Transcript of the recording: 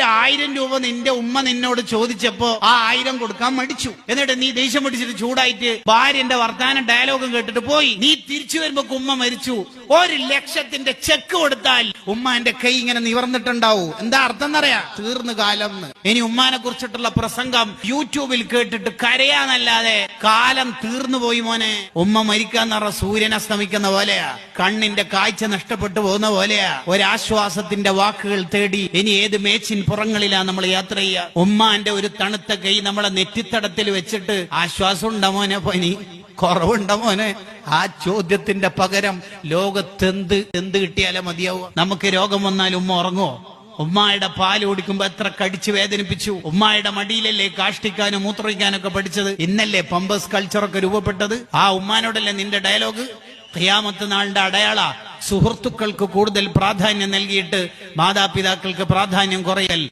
1000 രൂപ നിന്റെ ഉമ്മ നിന്നോട് ചോദിച്ചപ്പോ ആ 1000 കൊടുക്കാൻ മടിച്ചു. എന്നിട്ട് നീ ദേഷ്യം പിടിച്ചിട്ട് ചൂടായിട്ട് ഭാര്യന്റെ വർത്താനം ഡയലോഗും കേട്ടിട്ട് പോയി. നീ തിരിച്ചു വരുമ്പോ ഉമ്മ മരിച്ചു. 1,00,000 ചെക്ക് കൊടുത്താൽ ഉമ്മാന്റെ കൈ ഇങ്ങനെ നിവർന്നിട്ടുണ്ടാവൂ. എന്താ അർത്ഥം എന്നറിയാ? തീർന്നു കാലം. ഇനി ഉമ്മാനെ കുറിച്ചിട്ടുള്ള പ്രസംഗം യൂട്യൂബിൽ കേട്ടിട്ട് കരയാന്നല്ലാതെ കാലം തീർന്നു പോയി മോനെ. ഉമ്മ മരിക്കാന്ന് പറഞ്ഞ സൂര്യൻ അസ്തമിക്കുന്ന പോലെയാ, കണ്ണിന്റെ കാഴ്ച നഷ്ടപ്പെട്ടു പോകുന്ന പോലെയാ. ഒരാശ്വാസത്തിന്റെ വാക്കുകൾ തേടി ഇനി ഏത് മേച്ചിൻ പുറങ്ങളിലാ നമ്മൾ യാത്ര ചെയ്യുക? ഉമ്മാന്റെ ഒരു തണുത്ത കൈ നമ്മളെ നെറ്റിത്തടത്തിൽ വെച്ചിട്ട് ആശ്വാസം ഉണ്ടോ മോനെ, പനി കുറവുണ്ടോ മോനെ? ആ ചോദ്യത്തിന്റെ പകരം ലോകത്തെന്ത് കിട്ടിയാലേ മതിയാവുക? നമുക്ക് രോഗം വന്നാൽ ഉമ്മ ഉറങ്ങോ? ഉമ്മായുടെ പാല് കുടിക്കുമ്പോ എത്ര കടിച്ചു വേദനിപ്പിച്ചു. ഉമ്മായുടെ മടിയിലല്ലേ കാഷ്ടിക്കാനും മൂത്രയിക്കാനൊക്കെ പഠിച്ചത്. ഇന്നല്ലേ പമ്പേഴ്സ് കൾച്ചറൊക്കെ രൂപപ്പെട്ടത്. ആ ഉമ്മാനോടല്ലേ നിന്റെ ഡയലോഗ്? ഖിയാമത്ത് നാളിന്റെ അടയാള സുഹൃത്തുക്കൾക്ക് കൂടുതൽ പ്രാധാന്യം നൽകിയിട്ട് മാതാപിതാക്കൾക്ക് പ്രാധാന്യം കുറയൽ.